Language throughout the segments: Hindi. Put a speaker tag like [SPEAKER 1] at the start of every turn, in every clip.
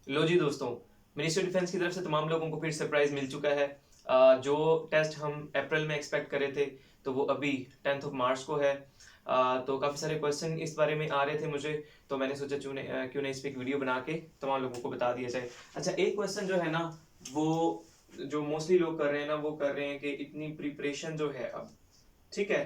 [SPEAKER 1] लो जी दोस्तों, मिनिस्ट्री डिफेंस की तरफ से तमाम लोगों को फिर सरप्राइज मिल चुका है। जो टेस्ट हम अप्रैल में एक्सपेक्ट कर रहे थे तो वो अभी 10th ऑफ मार्च को है। तो काफ़ी सारे क्वेश्चन इस बारे में आ रहे थे मुझे, तो मैंने सोचा क्यों नहीं इस पर एक वीडियो बना के तमाम लोगों को बता दिया जाए। अच्छा, एक क्वेश्चन जो है ना, वो जो मोस्टली लोग कर रहे हैं ना, वो कर रहे हैं कि इतनी प्रिपरेशन जो है अब, ठीक है,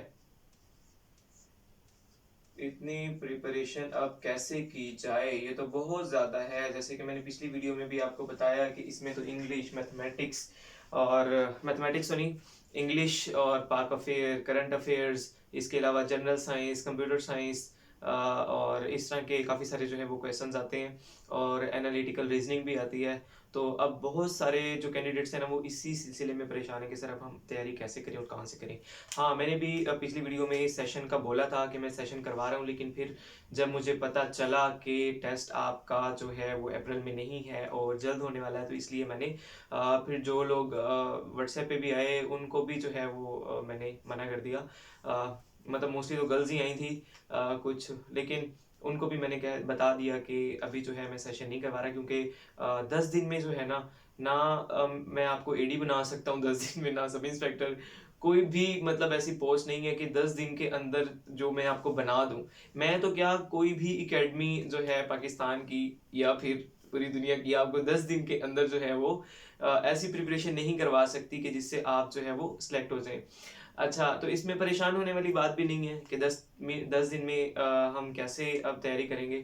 [SPEAKER 1] इतनी प्रिपरेशन अब कैसे की जाए, ये तो बहुत ज़्यादा है। जैसे कि मैंने पिछली वीडियो में भी आपको बताया कि इसमें तो इंग्लिश, मैथमेटिक्स और मैथमेटिक्स तो नहीं, इंग्लिश और पाक अफेयर, करंट अफेयर्स, इसके अलावा जनरल साइंस, कंप्यूटर साइंस और इस तरह के काफ़ी सारे जो है वो क्वेश्चंस आते हैं और एनालिटिकल रीजनिंग भी आती है। तो अब बहुत सारे जो कैंडिडेट्स हैं ना, वो इसी सिलसिले में परेशान है कि सर अब हम तैयारी कैसे करें और कहाँ से करें। हाँ, मैंने भी पिछली वीडियो में इस सेशन का बोला था कि मैं सेशन करवा रहा हूँ, लेकिन फिर जब मुझे पता चला कि टेस्ट आपका जो है वो अप्रैल में नहीं है और जल्द होने वाला है, तो इसलिए मैंने फिर जो लोग व्हाट्सएप पे भी आए उनको भी जो है वो मैंने मना कर दिया। मतलब मोस्टली तो गर्ल्स ही आई थी कुछ, लेकिन उनको भी मैंने कह बता दिया कि अभी जो है मैं सेशन नहीं करवा रहा, क्योंकि 10 दिन में जो है ना, ना मैं आपको एडी बना सकता हूँ 10 दिन में, ना सब इंस्पेक्टर, कोई भी मतलब ऐसी पोस्ट नहीं है कि 10 दिन के अंदर जो मैं आपको बना दूं। मैं तो क्या, कोई भी एकेडमी जो है पाकिस्तान की या फिर पूरी दुनिया की आपको 10 दिन के अंदर जो है वो ऐसी प्रिपरेशन नहीं करवा सकती कि जिससे आप जो है वो सिलेक्ट हो जाए। अच्छा, तो इसमें परेशान होने वाली बात भी नहीं है कि 10 दिन में हम कैसे अब तैयारी करेंगे।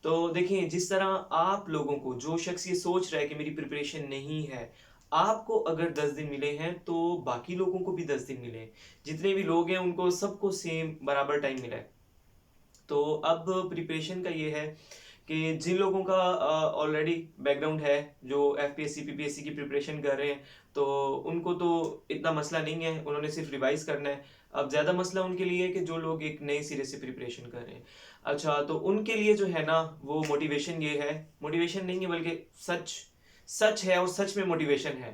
[SPEAKER 1] तो देखिए, जिस तरह आप लोगों को, जो शख्स ये सोच रहा है कि मेरी प्रिपरेशन नहीं है, आपको अगर 10 दिन मिले हैं तो बाकी लोगों को भी 10 दिन मिले हैं। जितने भी लोग हैं उनको सबको सेम बराबर टाइम मिला है। तो अब प्रिपरेशन का ये है कि जिन लोगों का ऑलरेडी बैकग्राउंड है, जो एफपीएससी पीपीएससी की प्रिपरेशन कर रहे हैं, तो उनको तो इतना मसला नहीं है, उन्होंने सिर्फ रिवाइज करना है। अब ज़्यादा मसला उनके लिए है कि जो लोग एक नए सिरे से प्रिपरेशन कर रहे हैं। अच्छा, तो उनके लिए जो है ना, वो मोटिवेशन ये है, मोटिवेशन नहीं है बल्कि सच सच है और सच में मोटिवेशन है।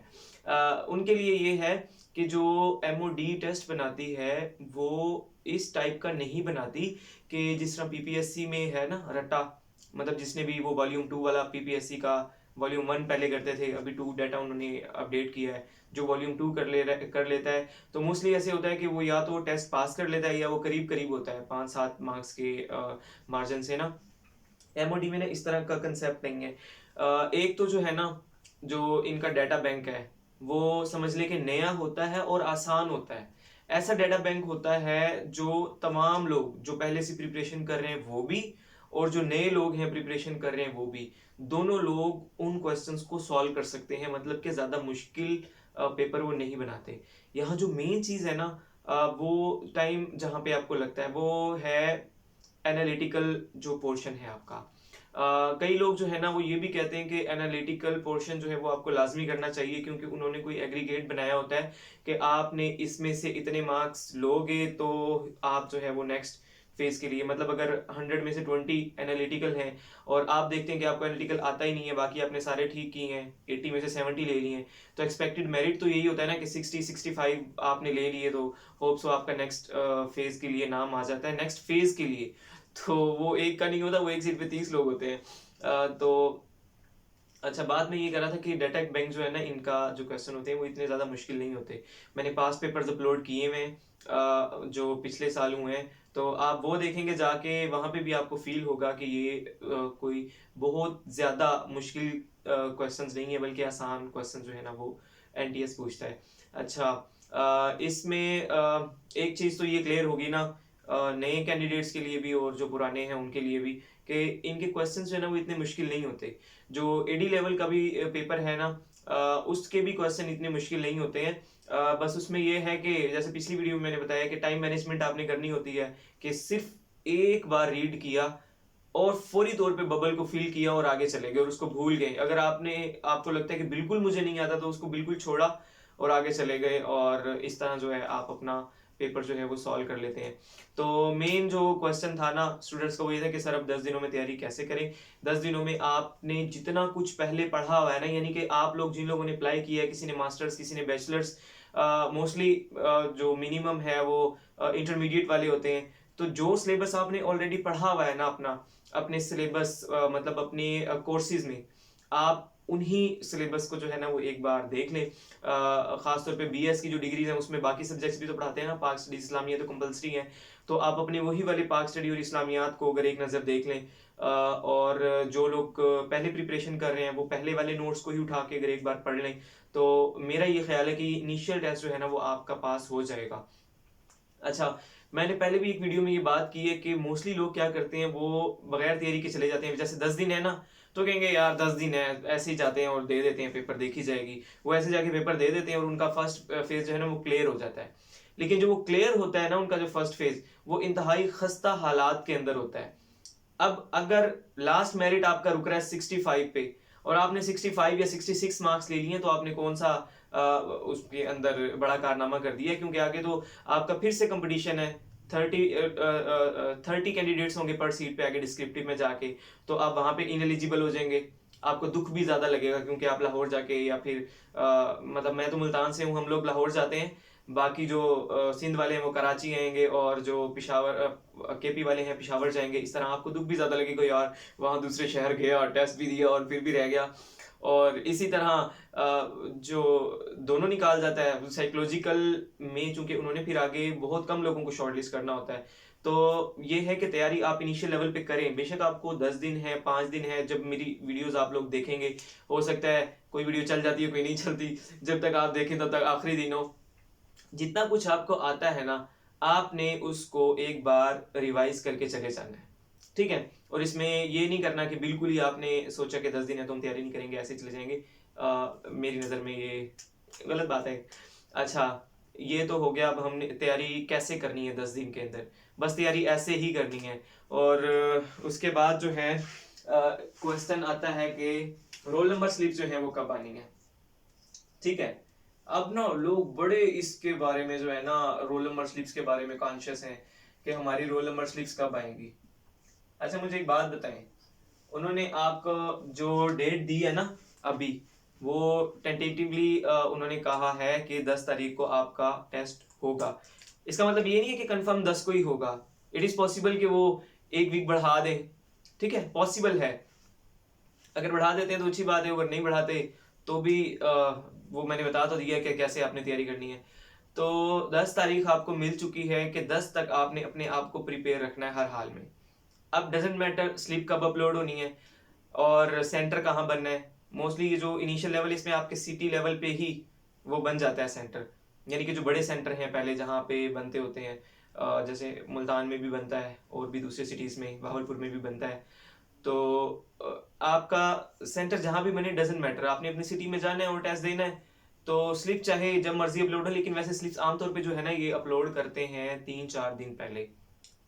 [SPEAKER 1] उनके लिए ये है कि जो एमओडी टेस्ट बनाती है वो इस टाइप का नहीं बनाती कि जिस तरह पीपीएससी में है ना रट्टा, मतलब जिसने भी वो वॉल्यूम 2 वाला पीपीएससी का वॉल्यूम 1 पहले करते थे, अभी 2 डाटा उन्होंने अपडेट किया है, जो वॉल्यूम 2 कर लेता है, तो मोस्टली ऐसे होता है कि वो या तो टेस्ट पास कर लेता है या वो करीब करीब होता है 5-7 मार्क्स के मार्जिन से ना। एमओडी में ना इस तरह का कंसेप्ट नहीं है। एक तो जो है ना, जो इनका डाटा बैंक है वो समझ ले कि नया होता है और आसान होता है। ऐसा डाटा बैंक होता है जो तमाम लोग जो पहले से प्रिपरेशन कर रहे हैं वो भी, और जो नए लोग हैं प्रिपरेशन कर रहे हैं वो भी, दोनों लोग उन क्वेश्चंस को सॉल्व कर सकते हैं। मतलब कि ज़्यादा मुश्किल पेपर वो नहीं बनाते। यहाँ जो मेन चीज़ है ना, वो टाइम जहाँ पे आपको लगता है वो है एनालिटिकल जो पोर्शन है आपका। कई लोग जो है ना वो ये भी कहते हैं कि एनालिटिकल पोर्शन जो है वो आपको लाजमी करना चाहिए, क्योंकि उन्होंने कोई एग्रीगेट बनाया होता है कि आपने इसमें से इतने मार्क्स लोगे तो आप जो है वो नेक्स्ट फेज के लिए, मतलब अगर 100 में से 20 एनालिटिकल हैं और आप देखते हैं कि आपको एनालिटिकल आता ही नहीं है, बाकी आपने सारे ठीक किए हैं, 80 में से 70 ले लिए हैं, तो एक्सपेक्टेड मेरिट तो यही होता है ना कि 60-65 आपने ले लिए, तो होप्स हो आपका नेक्स्ट फेज के लिए नाम आ जाता है, नेक्स्ट फेज के लिए। तो वो एक का नहीं होता, वो एक सीट पे 30 लोग होते हैं। तो अच्छा, बात में ये कह रहा था कि डाटा बैंक जो है ना, इनका जो क्वेश्चन होते हैं वो इतने ज़्यादा मुश्किल नहीं होते। मैंने पास पेपर्स अपलोड किए हुए हैं जो पिछले साल हुए हैं, तो आप वो देखेंगे जाके, वहाँ पे भी आपको फील होगा कि ये कोई बहुत ज़्यादा मुश्किल क्वेश्चंस नहीं है, बल्कि आसान क्वेश्चन जो है ना वो एनटीएस पूछता है। अच्छा, इसमें एक चीज़ तो ये क्लियर होगी ना, नए कैंडिडेट्स के लिए भी और जो पुराने हैं उनके लिए भी, कि इनके क्वेश्चंस जो है ना वो इतने मुश्किल नहीं होते। जो एडी लेवल का भी पेपर है ना, उसके भी क्वेश्चन इतने मुश्किल नहीं होते हैं। बस उसमें ये है कि जैसे पिछली वीडियो में मैंने बताया कि टाइम मैनेजमेंट आपने करनी होती है, कि सिर्फ एक बार रीड किया और फौरी तौर पे बबल को फिल किया और आगे चले गए और उसको भूल गए। अगर आपको लगता है कि बिल्कुल मुझे नहीं आता, तो उसको बिल्कुल छोड़ा और आगे चले गए, और इस तरह जो है आप अपना पेपर जो है वो सॉल्व कर लेते हैं। तो मेन जो क्वेश्चन था ना स्टूडेंट्स का, वो ये था कि सर अब 10 दिनों में तैयारी कैसे करें। 10 दिनों में आपने जितना कुछ पहले पढ़ा हुआ है ना, यानी कि आप लोग जिन लोगों ने अप्लाई किया है, किसी ने मास्टर्स, किसी ने बैचलर्स, मोस्टली जो मिनिमम है वो इंटरमीडिएट वाले होते हैं, तो जो सिलेबस आपने ऑलरेडी पढ़ा हुआ है ना अपना, अपने सिलेबस मतलब अपने कोर्सेज में, आप उन्हीं सिलेबस को जो है ना वो एक बार देख लें। खासतौर पे बीएस की जो डिग्रीज है उसमें बाकी सब्जेक्ट्स भी तो पढ़ाते हैं ना, पाक स्टडीज इस्लामिया तो कंपलसरी है, तो आप अपने वही वाले पाक स्टडी और इस्लामियात को अगर एक नज़र देख लें, और जो लोग पहले प्रिपरेशन कर रहे हैं वो पहले वाले नोट्स को ही उठा के अगर एक बार पढ़ लें, तो मेरा ये ख्याल है कि इनिशियल टेस्ट जो है ना वो आपका पास हो जाएगा। अच्छा, मैंने पहले भी एक वीडियो में ये बात की है कि मोस्टली लोग क्या करते हैं, वो बगैर तैयारी के चले जाते हैं। जैसे 10 दिन है ना, तो कहेंगे यार 10 दिन है, ऐसे ही जाते हैं और दे देते हैं पेपर, देखी जाएगी। वो ऐसे जाके पेपर दे देते हैं और उनका फर्स्ट फेज जो है ना वो क्लियर हो जाता है। लेकिन जो वो क्लियर होता है ना उनका जो फर्स्ट फेज, वो इंतहाई खस्ता हालात के अंदर होता है। अब अगर लास्ट मेरिट आपका रुक रहा है 65 पे, और आपने 65 या 66 मार्क्स ले लिए, तो आपने कौन सा उसके अंदर बड़ा कारनामा कर दिया, क्योंकि आगे तो आपका फिर से कंपटीशन है। 30 कैंडिडेट्स होंगे पर सीट पे आगे डिस्क्रिप्टिव में जाके, तो आप वहां पे इनएलिजिबल हो जाएंगे। आपको दुख भी ज्यादा लगेगा, क्योंकि आप लाहौर जाके, या फिर मतलब मैं तो मुल्तान से हूँ, हम लोग लाहौर जाते हैं, बाकी जो सिंध वाले हैं वो कराची आएंगे, और जो पिशावर केपी वाले हैं पिशावर जाएंगे। इस तरह आपको दुख भी ज्यादा लगेगा, यार वहां दूसरे शहर गया और टेस्ट भी दिया और फिर भी रह गया। और इसी तरह जो दोनों निकाल जाता है साइकोलॉजिकल में, चूंकि उन्होंने फिर आगे बहुत कम लोगों को शॉर्टलिस्ट करना होता है। तो ये है कि तैयारी आप इनिशियल लेवल पे करें। बेशक आपको 10 दिन है, 5 दिन है, जब मेरी वीडियोस आप लोग देखेंगे, हो सकता है कोई वीडियो चल जाती है, कोई नहीं चलती, जब तक आप देखें तब तक आखिरी दिन हो। जितना कुछ आपको आता है ना, आपने उसको एक बार रिवाइज करके चले जाना है, ठीक है। और इसमें ये नहीं करना कि बिल्कुल ही आपने सोचा कि 10 दिन है तो हम तैयारी नहीं करेंगे, ऐसे चले जाएंगे। मेरी नज़र में ये गलत बात है। अच्छा, ये तो हो गया। अब हमने तैयारी कैसे करनी है 10 दिन के अंदर, बस तैयारी ऐसे ही करनी है। और उसके बाद जो है क्वेश्चन आता है कि रोल नंबर स्लिप जो है वो कब आनी है, ठीक है। अब ना लोग बड़े इसके बारे में जो है ना, रोल नंबर स्लिप्स के बारे में कॉन्शियस हैं कि हमारी रोल नंबर स्लिप्स कब आएंगी। अच्छा, मुझे एक बात बताएं, उन्होंने आपको जो डेट दी है ना अभी, वो टेंटेटिवली उन्होंने कहा है कि 10 तारीख को आपका टेस्ट होगा। इसका मतलब ये नहीं है कि कंफर्म 10 को ही होगा। इट इज पॉसिबल कि वो एक वीक बढ़ा दे, ठीक है, पॉसिबल है। अगर बढ़ा देते हैं तो अच्छी बात है, अगर नहीं बढ़ाते तो भी वो मैंने बता तो दिया कि कैसे आपने तैयारी करनी है। तो 10 तारीख आपको मिल चुकी है कि 10 तक आपने अपने आप को प्रिपेयर रखना है हर हाल में। अब डजेंट मैटर स्लिप कब अपलोड होनी है और सेंटर कहाँ बनना है। मोस्टली ये जो इनिशियल लेवल, इसमें आपके सिटी लेवल पे ही वो बन जाता है सेंटर, यानी कि जो बड़े सेंटर हैं पहले जहाँ पे बनते होते हैं, जैसे मुल्तान में भी बनता है और भी दूसरे सिटीज़ में, बहावलपुर में भी बनता है। तो आपका सेंटर जहां भी बने डजेंट मैटर, आपने अपनी सिटी में जाना है और टेस्ट देना है। तो स्लिप चाहे जब मर्जी अपलोड हो, लेकिन वैसे स्लिप्स आमतौर पे जो है ना ये अपलोड करते हैं 3-4 दिन पहले,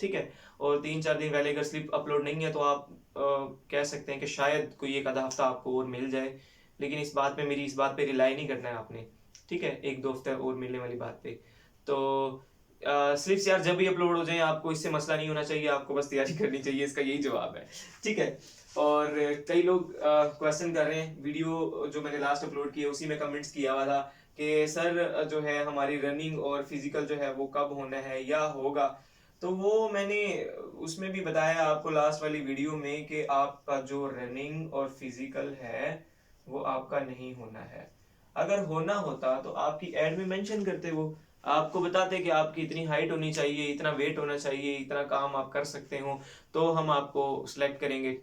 [SPEAKER 1] ठीक है। और 3-4 दिन पहले अगर स्लिप अपलोड नहीं है तो आप कह सकते हैं कि शायद कोई एक आधा हफ्ता आपको और मिल जाए, लेकिन इस बात पे मेरी इस बात पे रिलाई नहीं करना है आपने, ठीक है, 1-2 हफ्ते और मिलने वाली बात पे। तो स्लिप्स यार जब भी अपलोड हो जाए आपको इससे मसला नहीं होना चाहिए, आपको बस तैयारी करनी चाहिए, इसका यही जवाब है, ठीक है। और कई लोग क्वेश्चन कर रहे हैं, वीडियो जो मैंने लास्ट अपलोड की है उसी में कमेंट्स किया हुआ था कि सर जो है हमारी रनिंग और फिजिकल जो है वो कब होना है या होगा। तो वो मैंने उसमें भी बताया आपको लास्ट वाली वीडियो में कि आपका जो रनिंग और फिजिकल है वो आपका नहीं होना है। अगर होना होता तो आपकी एड में मेंशन करते, वो आपको बताते कि आपकी इतनी हाइट होनी चाहिए, इतना वेट होना चाहिए, इतना काम आप कर सकते हो, तो हम आपको सिलेक्ट करेंगे।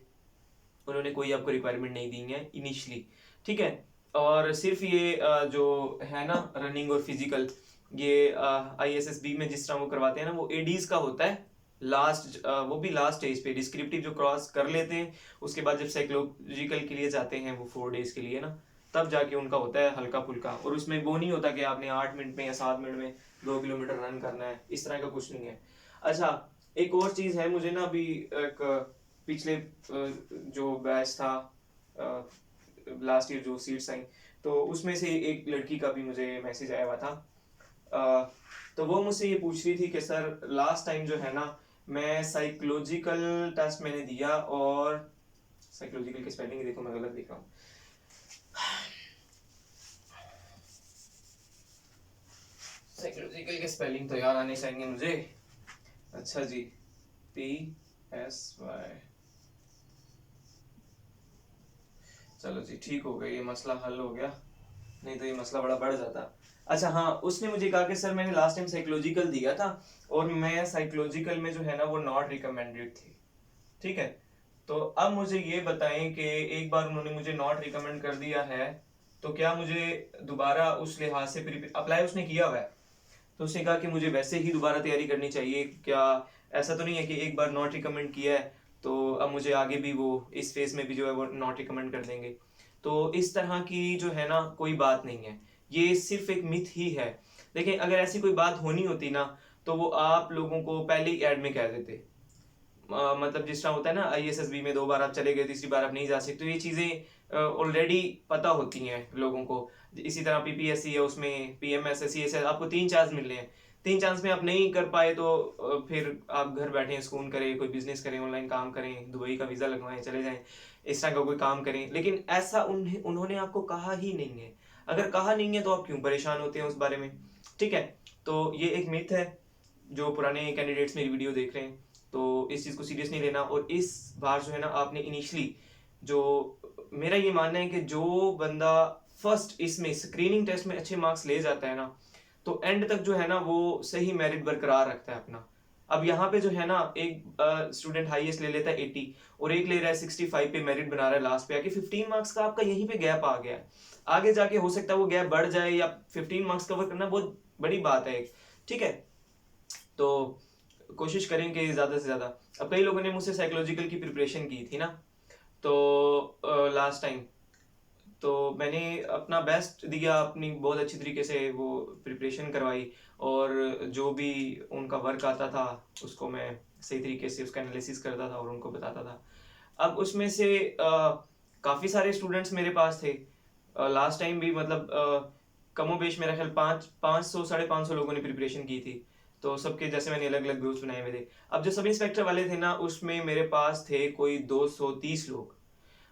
[SPEAKER 1] उन्होंने कोई आपको रिक्वायरमेंट नहीं दी है इनिशियली, ठीक है। और सिर्फ ये जो है ना रनिंग और फिजिकल, ये ISSB में जिस तरह वो करवाते हैं ना, वो एडीज का होता है लास्ट, वो भी लास्ट स्टेज पे डिस्क्रिप्टिव जो क्रॉस कर लेते हैं, उसके बाद जब साइकोलॉजिकल के लिए जाते हैं वो 4 डेज के लिए ना, तब जाके उनका होता है हल्का फुल्का। और उसमें वो नहीं होता कि आपने 8 मिनट में या 7 मिनट में 2 किलोमीटर रन करना है, इस तरह का कुछ नहीं है। अच्छा, एक और चीज है, मुझे ना अभी एक पिछले जो बैच था लास्ट ईयर जो सीट्स आई, तो उसमें से एक लड़की का भी मुझे मैसेज आया हुआ था। तो वो मुझसे ये पूछ रही थी कि सर लास्ट टाइम जो है ना, मैं साइकोलॉजिकल टेस्ट मैंने दिया, और साइकोलॉजिकल की स्पेलिंग देखो मैं गलत लिख रहा हूँ, साइकोलॉजिकल के स्पेलिंग तो यार आने चाहिए मुझे। अच्छा जी, PSY, चलो जी, ठीक हो गया, ये मसला हल हो गया, नहीं तो ये मसला बड़ा बढ़ जाता। अच्छा हाँ, उसने मुझे कहा कि सर मैंने लास्ट टाइम साइकोलॉजिकल दिया था और मैं साइकोलॉजिकल में जो है ना वो नॉट रिकमेंडेड थी। ठीक है, तो अब मुझे ये बताएं कि एक बार उन्होंने मुझे नॉट रिकमेंड कर दिया है, तो क्या मुझे दोबारा उस लिहाज से अप्लाई उसने किया हुआ है, तो उसने कहा कि मुझे वैसे ही दोबारा तैयारी करनी चाहिए, क्या ऐसा तो नहीं है कि एक बार नॉट रिकमेंड किया है तो अब मुझे आगे भी वो इस फेज में भी जो है वो नॉट रिकमेंड कर देंगे? तो इस तरह की जो है ना कोई बात नहीं है, ये सिर्फ एक मिथ ही है। देखिए, अगर ऐसी कोई बात होनी होती ना तो वो आप लोगों को पहले ही ऐड में कह देते। मतलब जिस तरह होता है ना आईएसएसबी में 2 बार आप चले गए, तीसरी बार आप नहीं जा सकते, तो ये चीजें ऑलरेडी पता होती हैं लोगों को। इसी तरह पीपीएससी है, उसमें पीएमएसएससी है, आपको 3 चांस मिल रहे हैं, 3 चांस में आप नहीं कर पाए तो फिर आप घर बैठे सुकून करें, कोई बिजनेस करें, ऑनलाइन काम करें, दुबई का वीजा लगवाएं, चले जाएं, इस तरह का कोई काम करें। लेकिन ऐसा उन्होंने आपको कहा ही नहीं है। अगर कहा नहीं है तो आप क्यों परेशान होते हैं उस बारे में? ठीक है, तो ये एक मिथ है। जो पुराने कैंडिडेट्स मेरी वीडियो देख रहे हैं तो इस चीज़ को सीरियस नहीं लेना। और इस बार जो है ना आपने इनिशियली जो, मेरा ये मानना है कि जो बंदा फर्स्ट इसमें स्क्रीनिंग टेस्ट में अच्छे मार्क्स ले जाता है ना तो एंड तक जो है ना वो सही मेरिट बरकरार रखता है अपना। अब यहाँ पे जो है ना एक स्टूडेंट हाईएस्ट ले लेता है 80 और एक ले रहा है 65 पे मेरिट बना रहा है, लास्ट पे आके 15 मार्क्स का आपका यहीं पे गैप आ गया है। आगे जाके हो सकता है वो गैप बढ़ जाए, या 15 मार्क्स कवर करना बहुत बड़ी बात है। ठीक है, तो कोशिश करेंगे ज़्यादा से ज़्यादा। अब कई लोगों ने मुझसे साइकोलॉजिकल की प्रिपरेशन की थी ना, तो लास्ट टाइम तो मैंने अपना बेस्ट दिया, अपनी बहुत अच्छी तरीके से वो प्रिपरेशन करवाई, और जो भी उनका वर्क आता था उसको मैं सही तरीके से उसका एनालिसिस करता था और उनको बताता था। अब उसमें से काफ़ी सारे स्टूडेंट्स मेरे पास थे। लास्ट टाइम भी मतलब कमोबेश मेरा ख्याल 500 550 लोगों ने प्रिपरेशन की थी। तो सबके जैसे मैंने अलग अलग ग्रुप्स बनाए हुए थे। अब जो सब इंस्पेक्टर वाले थे ना उसमें मेरे पास थे कोई 230 लोग।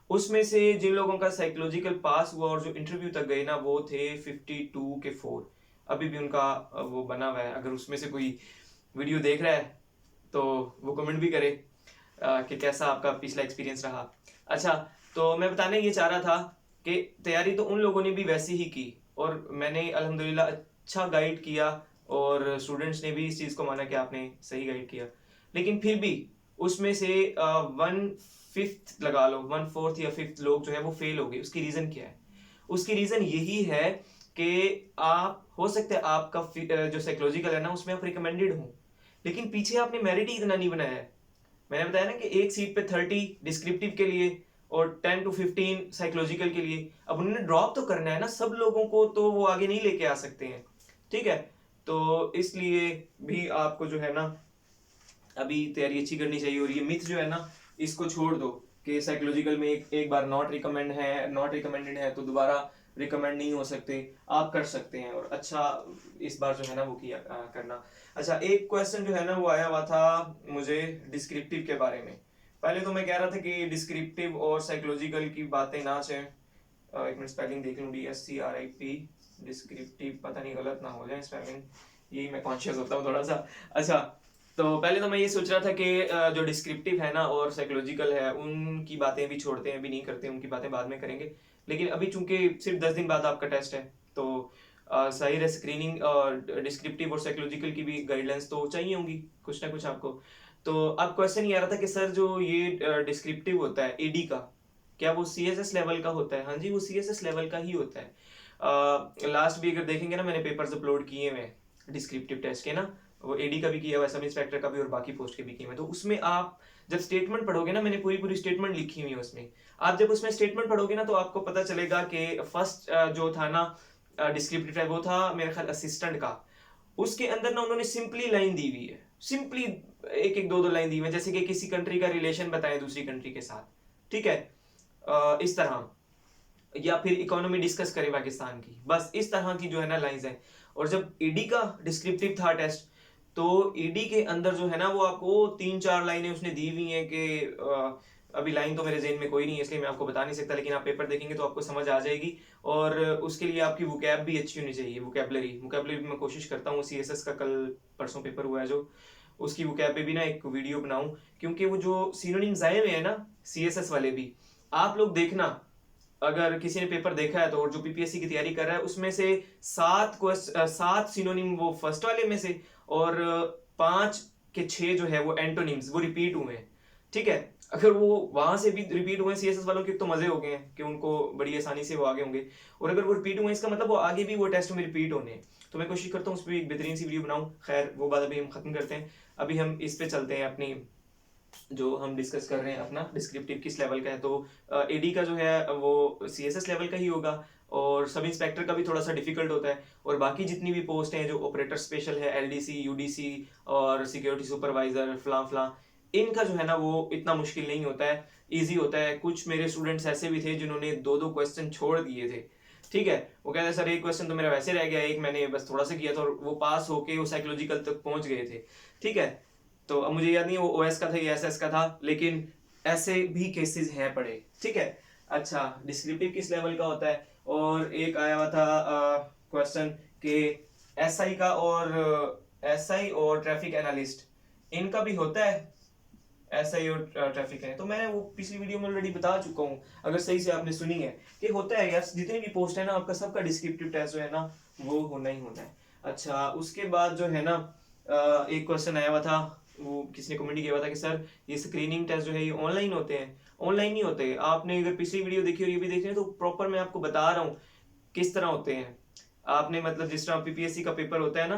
[SPEAKER 1] उसमें से जिन लोगों का साइकोलॉजिकल पास हुआ और जो इंटरव्यू तक गए ना वो थे 52 के 4। अभी भी उनका वो बना हुआ है, अगर उसमें से कोई वीडियो देख रहा है तो वो कमेंट भी करे कि कैसा आपका पिछला एक्सपीरियंस रहा। अच्छा, तो मैं बताने ये चाह रहा था कि तैयारी तो उन लोगों ने भी वैसी ही की और मैंने अल्हम्दुलिल्लाह अच्छा गाइड किया और स्टूडेंट्स ने भी इस चीज़ को माना कि आपने सही गाइड किया। लेकिन फिर भी उसमें से 1/5 लगा लो, 1/4 या 5th लोग जो है वो फेल हो गए। उसकी रीज़न क्या है? उसकी रीज़न यही है कि आप हो सकता है आपका जो साइकोलॉजिकल है ना उसमें आप रिकमेंडेड हो, लेकिन पीछे आपने मेरिट ही इतना नहीं बनाया है। मैंने बताया ना कि एक सीट पे 30 डिस्क्रिप्टिव के लिए और 10 to 15 साइकोलॉजिकल के लिए। अब उन्होंने ड्रॉप तो करना है ना सब लोगों को, तो वो आगे नहीं लेके आ सकते हैं। ठीक है, तो इसलिए भी आपको जो है ना अभी तैयारी अच्छी करनी चाहिए। और ये मिथ जो है ना इसको छोड़ दो कि साइकोलॉजिकल में एक बार नॉट रिकमेंडेड है तो दोबारा रिकमेंड नहीं हो सकते। आप कर सकते हैं और अच्छा इस बार जो है ना वो किया करना। अच्छा, एक क्वेश्चन जो है ना वो आया हुआ था मुझे डिस्क्रिप्टिव के बारे में। पहले तो मैं कह रहा था कि डिस्क्रिप्टिव और साइकोलॉजिकल की बातें ना चलें। एक मिनट स्पेलिंग देख लूँ, DSCRIP डिस्क्रिप्टिव, पता नहीं गलत ना हो जाए स्पेलिंग, यही मैं कॉन्शियस होता हूँ थोड़ा सा। अच्छा, तो पहले तो मैं ये सोच रहा था कि जो डिस्क्रिप्टिव है ना और साइकोलॉजिकल है उनकी बातें भी छोड़ते हैं, अभी नहीं करते, उनकी बातें बाद में करेंगे। लेकिन अभी चूंकि सिर्फ 10 दिन बाद आपका टेस्ट है तो सही रहे स्क्रीनिंग और डिस्क्रिप्टिव और साइकोलॉजिकल की भी गाइडलाइंस तो चाहिए होंगी कुछ ना कुछ आपको। तो अब क्वेश्चन ये आ रहा था कि सर जो ये डिस्क्रिप्टिव होता है एडी का, क्या वो CSS लेवल का होता है? हाँ जी, वो CSS लेवल का ही होता है। लास्ट भी अगर देखेंगे ना मैंने पेपर्स अपलोड किए हुए डिस्क्रिप्टिव टेस्ट के ना, वो एडी का भी किया हुआ है, सब इंस्पेक्टर का भी और बाकी पोस्ट के भी किए हुए। तो उसमें आप जब स्टेटमेंट पढ़ोगे ना, मैंने पूरी पूरी स्टेटमेंट लिखी हुई है उसमें, आप जब उसमें स्टेटमेंट पढ़ोगे ना तो आपको पता चलेगा कि फर्स्ट जो था ना डिस्क्रिप्टिव है वो था मेरे ख्याल असिस्टेंट का। उसके अंदर ना उन्होंने सिंपली लाइन दी हुई है, सिंपली एक एक दो दो लाइन दी हुई है, जैसे कि किसी कंट्री का रिलेशन बताएं दूसरी कंट्री के साथ। ठीक है, इस तरह, या फिर इकोनॉमी डिस्कस करें पाकिस्तान की, बस इस तरह की जो है ना लाइंस है। और जब ईडी का डिस्क्रिप्टिव था टेस्ट तो ईडी के अंदर जो है ना वो आपको 3-4 लाइनें उसने दी हुई हैं कि अभी लाइन तो मेरे जेहन में कोई नहीं है इसलिए मैं आपको बता नहीं सकता, लेकिन आप पेपर देखेंगे तो आपको समझ आ जाएगी। और उसके लिए आपकी वोकैब भी अच्छी होनी चाहिए, वोकैबलरी भी मैं कोशिश करता हूँ। CSS का कल परसों पेपर हुआ है जो, उसकी वोकैब पे भी ना एक वीडियो बनाऊं, क्योंकि वो जो सिनोनिम्स आए हुए हैं ना CSS वाले भी, आप लोग देखना अगर किसी ने पेपर देखा है तो, और जो पीपीएससी की तैयारी कर रहा है, उसमें से 7 सिनोनिम वो फर्स्ट वाले में से, और 5 के 6 जो है वो एंटोनिम्स वो रिपीट हुए हैं। ठीक है, अगर वो वहां से भी रिपीट हुए सीएसएस वालों के तो मजे हो गए हैं कि उनको बड़ी आसानी से वो आगे होंगे, और अगर वो रिपीट हुए इसका मतलब वो आगे भी वो टेस्ट में रिपीट होने हैं। तो मैं कोशिश करता हूँ उस पर एक बेहतरीन सी वीडियो बनाऊं। खैर वो बात अभी हम खत्म करते हैं, अभी हम इस पे चलते हैं, अपनी जो हम डिस्कस कर रहे हैं अपना डिस्क्रिप्टिव किस लेवल का है। तो एडी का जो है वो सीएसएस लेवल का ही होगा, और सब इंस्पेक्टर का भी थोड़ा सा डिफिकल्ट होता है, और बाकी जितनी भी पोस्ट हैं जो ऑपरेटर स्पेशल है, एलडीसी, यूडीसी और सिक्योरिटी सुपरवाइजर फलां फलां, इनका जो है ना वो इतना मुश्किल नहीं होता है, ईजी होता है। कुछ मेरे स्टूडेंट्स ऐसे भी थे जिन्होंने 2-2 क्वेश्चन छोड़ दिए थे। ठीक है, वो कहते हैं सर एक क्वेश्चन तो मेरा वैसे रह गया, एक मैंने बस थोड़ा सा किया था, और वो पास होके वो साइकोलॉजिकल तक पहुंच गए थे। ठीक है, तो अब मुझे याद नहीं वो ओएस का था या एसएस का था, लेकिन ऐसे भी केसेस हैं पड़े। ठीक है, अच्छा डिस्क्रिप्टिव किस लेवल का होता है, और एक आया हुआ था क्वेश्चन कि एसआई का, और एसआई और ट्रैफिक एनालिस्ट इनका भी होता है, एसआई और ट्रैफिक है। तो मैंने वो पिछली वीडियो में ऑलरेडी बता चुका हूँ, अगर सही से आपने सुनी है, कि होता है यार, जितनी भी पोस्ट है ना आपका सबका डिस्क्रिप्टिव टेस्ट जो है ना वो होना ही होना है। अच्छा उसके बाद जो है ना एक क्वेश्चन आया हुआ था, वो किसी ने कमेंट किया हुआ था कि सर ये स्क्रीनिंग टेस्ट जो है ये ऑनलाइन होते हैं। ऑनलाइन नहीं होते, आपने अगर पिछली वीडियो देखी और ये भी देखी है तो प्रॉपर मैं आपको बता रहा हूँ किस तरह होते हैं। आपने मतलब जिस तरह पीपीएससी का पेपर होता है ना,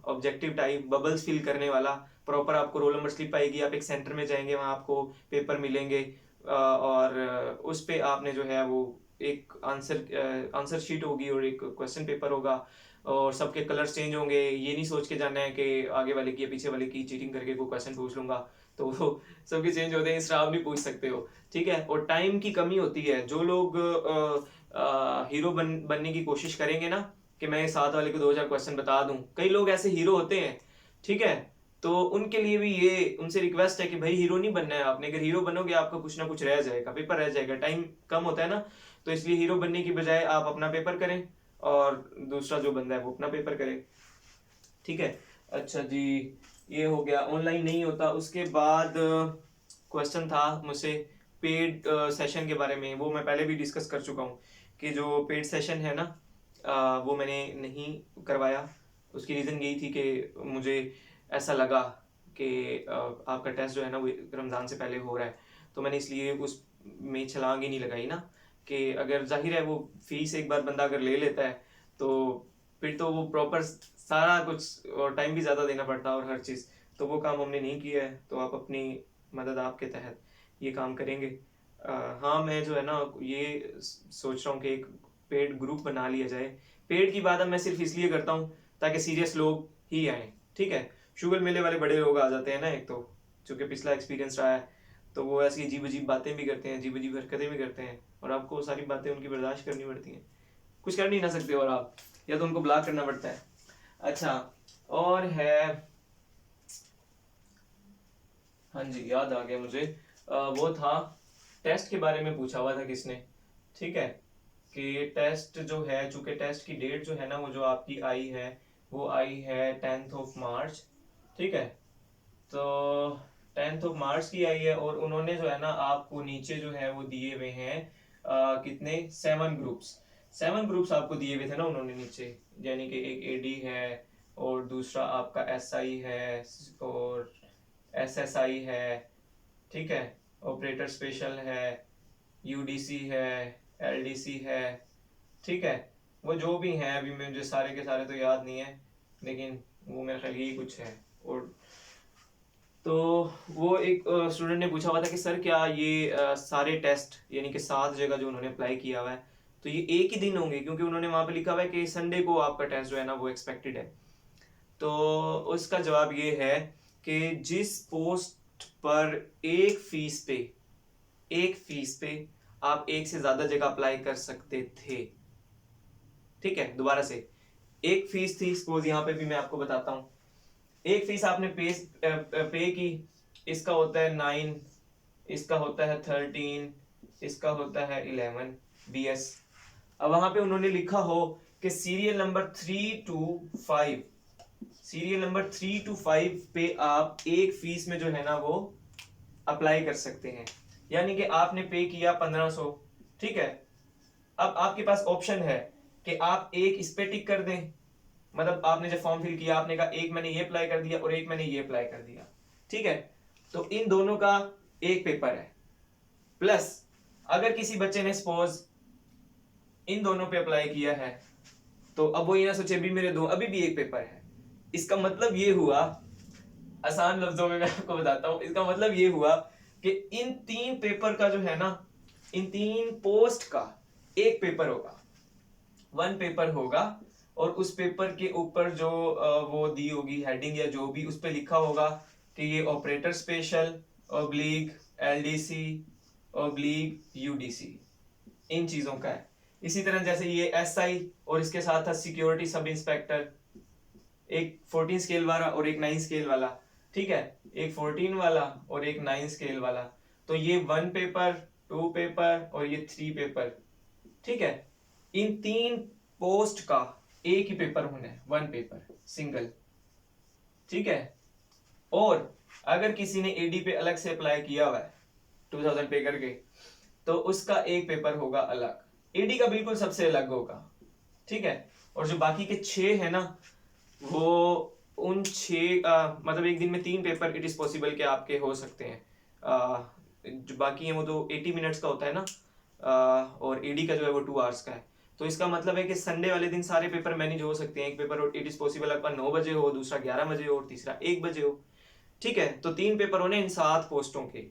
[SPEAKER 1] ऑब्जेक्टिव टाइप बबल्स फिल करने वाला, प्रॉपर आपको रोल नंबर स्लिप आएगी, आप एक सेंटर में जाएंगे, वहां आपको पेपर मिलेंगे, और उस पे आपने जो है वो एक आंसर शीट होगी और एक क्वेश्चन पेपर होगा, और सबके कलर्स चेंज होंगे। ये नहीं सोच के जाना है कि आगे वाले की या पीछे वाले की चीटिंग करके कोई क्वेश्चन पूछ लूंगा, तो वो सबके चेंज होते हैं, इस तरह आप नहीं पूछ सकते हो। ठीक है, और टाइम की कमी होती है। जो लोग हीरो बनने की कोशिश करेंगे ना कि मैं साथ वाले को 2-4 क्वेश्चन बता दूं, कई लोग ऐसे हीरो होते हैं। ठीक है, तो उनके लिए भी ये उनसे रिक्वेस्ट है कि भाई हीरो नहीं बनना है आपने, अगर हीरो बनोगे आपका कुछ ना कुछ रह जाएगा, पेपर रह जाएगा, टाइम कम होता है ना, तो इसलिए हीरो बनने की बजाय आप अपना पेपर करें और दूसरा जो बंदा है वो अपना पेपर करे। ठीक है, अच्छा जी ये हो गया, ऑनलाइन नहीं होता। उसके बाद क्वेश्चन था मुझसे पेड सेशन के बारे में, वो मैं पहले भी डिस्कस कर चुका हूँ कि जो पेड सेशन है ना वो मैंने नहीं करवाया। उसकी रीज़न यही थी कि मुझे ऐसा लगा कि आपका टेस्ट जो है ना वो रमज़ान से पहले हो रहा है, तो मैंने इसलिए उस में छलांग ही नहीं लगाई ना, कि अगर जाहिर है वो फीस एक बार बंदा अगर ले लेता है तो फिर तो वो प्रॉपर सारा कुछ, और टाइम भी ज़्यादा देना पड़ता है और हर चीज़, तो वो काम हमने नहीं किया है। तो आप अपनी मदद आपके तहत ये काम करेंगे। हाँ मैं जो है ना ये सोच रहा हूँ कि एक पेड ग्रुप बना लिया जाए। पेड की बात अब मैं सिर्फ इसलिए करता हूँ ताकि सीरियस लोग ही आए। ठीक है, शुगर मेले वाले बड़े लोग आ जाते हैं ना, एक तो चूंकि पिछला एक्सपीरियंस रहा है, तो वो ऐसी अजीब अजीब बातें भी करते हैं, अजीब अजीब हरकतें भी करते हैं, और आपको सारी बातें उनकी बर्दाश्त करनी पड़ती हैं, कुछ कर नहीं ना सकते, और आप या तो उनको ब्लॉक करना पड़ता है। अच्छा और है, हाँ जी याद आ गया मुझे, वो था टेस्ट के बारे में पूछा हुआ था किसने। ठीक है, कि टेस्ट जो है, चूंकि टेस्ट की डेट जो है ना वो जो आपकी आई है वो आई है 10th ऑफ मार्च। ठीक है, तो 10th ऑफ मार्च की आई है, और उन्होंने जो है ना आपको नीचे जो है वो दिए हुए हैं कितने 7 ग्रुप्स आपको दिए हुए थे ना उन्होंने नीचे, यानी कि एक एडी है, और दूसरा आपका एसआई है, और एसएसआई है, ठीक है, ऑपरेटर स्पेशल है, यूडीसी है, एलडीसी है। ठीक है, वो जो भी हैं अभी मुझे सारे के सारे तो याद नहीं है, लेकिन वो मेरे ख्याल यही कुछ है। और तो वो एक स्टूडेंट ने पूछा हुआ था कि सर क्या ये सारे टेस्ट यानी कि 7 जगह जो उन्होंने अप्लाई किया हुआ है तो ये एक ही दिन होंगे, क्योंकि उन्होंने वहां पे लिखा हुआ है कि संडे को आपका टेस्ट जो है ना वो एक्सपेक्टेड है। तो उसका जवाब ये है कि जिस पोस्ट पर एक फीस पे आप एक से ज्यादा जगह अप्लाई कर सकते थे। ठीक है, दोबारा से, एक फीस थी, सपोज यहाँ पे भी मैं आपको बताता हूँ, एक फीस आपने पे की, इसका होता है 9, इसका होता है 13, इसका होता है 11 BS। अब वहां पे उन्होंने लिखा हो कि सीरियल नंबर 3 to 5 पे आप एक फीस में जो है ना वो अप्लाई कर सकते हैं। यानी कि आपने पे किया 1500, ठीक है। अब आपके पास ऑप्शन है कि आप एक इस पे टिक कर दें, मतलब आपने जब फॉर्म फिल किया आपने कहा एक मैंने ये अप्लाई कर दिया और एक मैंने ये अप्लाई कर दिया, ठीक है। तो इन दोनों का एक पेपर है, प्लस अगर किसी बच्चे ने सपोज इन दोनों पे अप्लाई किया है तो अब वो ये ना सोचे भी मेरे दो अभी भी एक पेपर है। इसका मतलब ये हुआ, आसान लफ्जों में मैं आपको बताता हूं, इसका मतलब ये हुआ कि इन 3 पेपर का जो है ना, इन 3 पोस्ट का एक पेपर होगा, 1 पेपर होगा, और उस पेपर के ऊपर जो वो दी होगी हेडिंग या जो भी उस पे लिखा होगा कि ये operator special oblique LDC oblique UDC, इन चीजों का है। इसी तरह जैसे ये एसआई और इसके साथ था सिक्योरिटी सब इंस्पेक्टर, एक 14 स्केल वाला और एक 9 स्केल वाला, ठीक है, एक 14 वाला और एक 9 स्केल वाला। तो ये 1 पेपर 2 पेपर और ये 3 पेपर, ठीक है। इन 3 पोस्ट का एक ही पेपर होना है, 1 पेपर सिंगल, ठीक है। और अगर किसी ने एडी पे अलग से अप्लाई किया हुआ है 2000 पे करके, तो उसका एक पेपर होगा अलग, एडी का बिल्कुल सबसे अलग होगा, ठीक है। और जो बाकी के 6 है ना, वो उन 6 मतलब एक दिन में 3 पेपर इट इज पॉसिबल कि आपके हो सकते हैं। जो बाकी है वो तो 80 मिनट्स का होता है ना, और एडी का जो है वो 2 आवर्स का है। तो इसका मतलब है कि संडे वाले दिन सारे पेपर मैनेज हो सकते हैं। एक पेपर इट इज पॉसिबल आपका 9 बजे हो, दूसरा 11 बजे हो और तीसरा 1 बजे हो, ठीक है। तो 3 पेपर होने इन 7 पोस्टों के,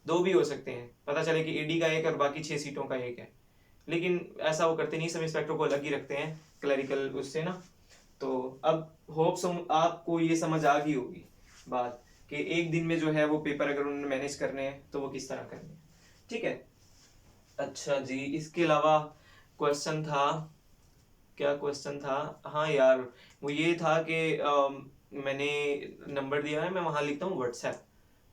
[SPEAKER 1] 2 भी हो सकते हैं, पता चले कि एडी का एक और बाकी 6 सीटों का एक है। लेकिन ऐसा वो करते नहीं, सब इंस्पेक्टर को अलग ही रखते हैं क्लरिकल उससे ना। तो अब होप्स आपको ये समझ आ गई होगी बात कि एक दिन में जो है वो पेपर अगर उन्होंने मैनेज करने हैं तो वो किस तरह करने हैं, ठीक है। अच्छा जी, इसके अलावा क्वेश्चन था, क्या क्वेश्चन था, हाँ यार वो ये था कि मैंने नंबर दिया है, मैं वहां लिखता हूँ व्हाट्सएप,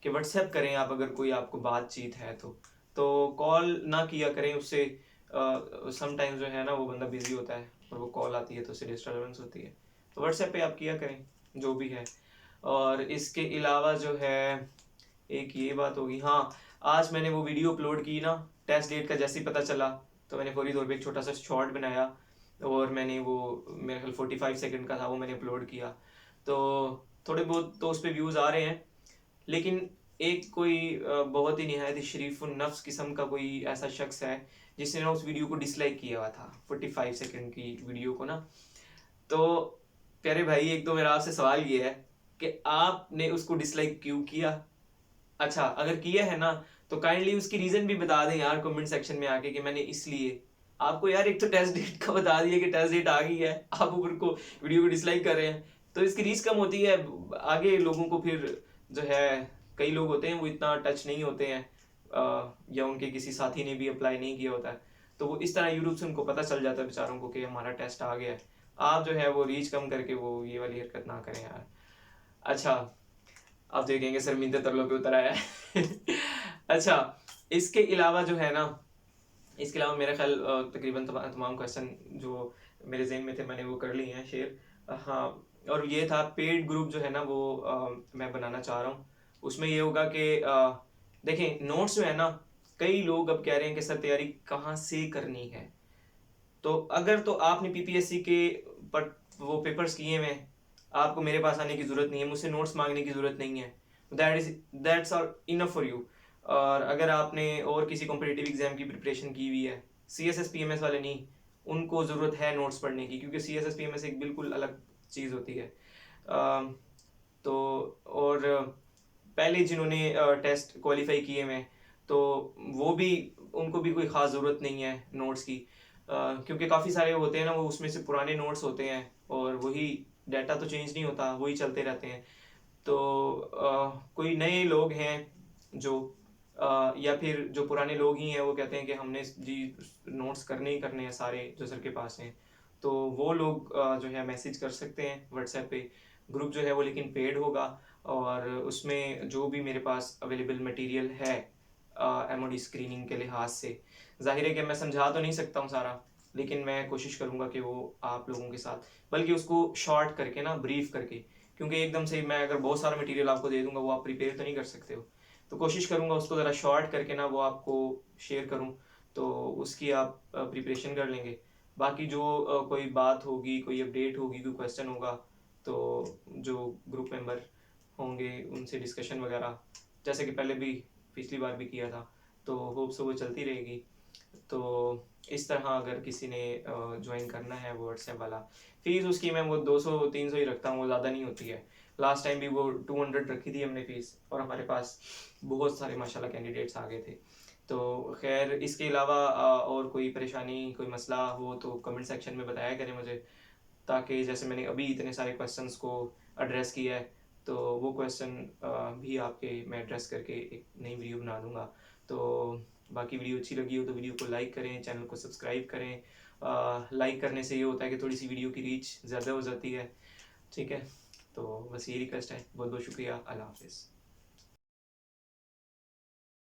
[SPEAKER 1] कि व्हाट्सएप करें आप अगर कोई आपको बातचीत है तो कॉल ना किया करें उससे। समटाइम्स जो है ना वो बंदा बिजी होता है और वो कॉल आती है तो उससे डिस्टर्बेंस होती है, तो व्हाट्सएप पे आप किया करें जो भी है। और इसके अलावा जो है एक ये बात होगी, हाँ आज मैंने वो वीडियो अपलोड की ना, टेस्ट डेट का जैसे ही पता चला तो मैंने फौरी तौर पे एक छोटा सा शॉर्ट बनाया और मैंने वो मेरे ख्याल 45 सेकंड का था, वो मैंने अपलोड किया। तो थोड़े बहुत तो उस पर व्यूज़ आ रहे हैं, लेकिन एक कोई बहुत ही निहायत शरीफ नफ्स किस्म का कोई ऐसा शख्स है जिसने ना उस वीडियो को डिसलाइक किया हुआ था 45 सेकंड की वीडियो को ना। तो प्यारे भाई एक तो मेरा आपसे सवाल ये है कि आपने उसको डिसलाइक क्यों किया? अच्छा अगर किया है ना तो काइंडली उसकी रीजन भी बता दें यार कमेंट सेक्शन में आके कि मैंने इसलिए आपको, यार एक तो टेस्ट डेट का बता दिया कि टेस्ट डेट आ गई है, आप ऊपर को वीडियो को डिसलाइक कर रहे हैं, तो इसकी रीच कम होती है आगे लोगों को। फिर जो है कई लोग होते हैं वो इतना टच नहीं होते हैं, या उनके किसी साथी ने भी अप्लाई नहीं किया होता है, तो वो इस तरह यूट्यूब से उनको पता चल जाता है बेचारों को कि हमारा टेस्ट आ गया है। आप जो है वो रीच कम करके वो ये वाली हरकत ना करें यार। अच्छा आप देखेंगे शर्मिंदे तरलों पे उतर आया है अच्छा इसके अलावा जो है ना, इसके अलावा मेरा ख्याल तकरीबन तमाम क्वेश्चन जो मेरे जहन में थे मैंने वो कर लिए हैं शेयर। हाँ और ये था पेड ग्रुप जो है ना वो मैं बनाना चाह रहा हूँ। उसमें ये होगा कि देखें नोट्स जो है ना, कई लोग अब कह रहे हैं कि सर तैयारी कहाँ से करनी है, तो अगर तो आपने पीपीएससी के पर वो पेपर्स किए हुए हैं, आपको मेरे पास आने की जरूरत नहीं है, मुझसे नोट्स मांगने की जरूरत नहीं है, that's all enough for you. और अगर आपने और किसी कॉम्पिटिटिव एग्जाम की प्रिपरेशन की हुई है, सीएसएस पीएमएस वाले नहीं, उनको ज़रूरत है नोट्स पढ़ने की, क्योंकि सीएसएस पीएमएस एक बिल्कुल अलग चीज़ होती है। तो और पहले जिन्होंने टेस्ट क्वालिफाई किए हुए हैं तो वो भी, उनको भी कोई ख़ास ज़रूरत नहीं है नोट्स की, क्योंकि काफ़ी सारे होते हैं ना वो उसमें से पुराने नोट्स होते हैं और वही डाटा तो चेंज नहीं होता, वही चलते रहते हैं। तो कोई नए लोग हैं जो या फिर जो पुराने लोग ही हैं वो कहते हैं कि हमने जी नोट्स करने ही करने हैं सारे जो सर के पास हैं, तो वो लोग जो है मैसेज कर सकते हैं व्हाट्सएप पे। ग्रुप जो है वो लेकिन पेड होगा और उसमें जो भी मेरे पास अवेलेबल मटेरियल है एमओडी स्क्रीनिंग के लिहाज से, जाहिर है कि मैं समझा तो नहीं सकता हूँ सारा, लेकिन मैं कोशिश करूँगा कि वो आप लोगों के साथ, बल्कि उसको शॉर्ट करके ना ब्रीफ करके, क्योंकि एकदम से मैं अगर बहुत सारा मटेरियल आपको दे दूंगा वो आप प्रिपेयर तो नहीं कर सकते हो, तो कोशिश करूँगा उसको ज़रा शॉर्ट करके ना वो आपको शेयर करूँ तो उसकी आप प्रिपरेशन कर लेंगे। बाकी जो कोई बात होगी, कोई अपडेट होगी, कोई क्वेश्चन होगा, तो जो ग्रुप मेंबर होंगे उनसे डिस्कशन वगैरह, जैसे कि पहले भी पिछली बार भी किया था, तो होप सो वो चलती रहेगी। तो इस तरह अगर किसी ने ज्वाइन करना है वो व्हाट्सएप वाला, फीस उसकी मैं वो 200-300 ही रखता हूँ, वो ज़्यादा नहीं होती है। लास्ट टाइम भी वो 200 रखी थी हमने फीस, और हमारे पास बहुत सारे माशाल्लाह कैंडिडेट्स आ गए थे। तो खैर इसके अलावा और कोई परेशानी, कोई मसला हो तो कमेंट सेक्शन में बताया करें मुझे, ताकि जैसे मैंने अभी इतने सारे क्वेश्चंस को एड्रेस किया है, तो वो क्वेश्चन भी आपके मैं एड्रेस करके एक नई वीडियो बना दूंगा। तो बाकी वीडियो अच्छी लगी हो तो वीडियो को लाइक करें, चैनल को सब्सक्राइब करें। लाइक करने से ये होता है कि थोड़ी सी वीडियो की रीच ज़्यादा हो जाती है। ठीक है, तो बस ये रिक्वेस्ट है। बहुत बहुत शुक्रिया। अल्लाह हाफिज़।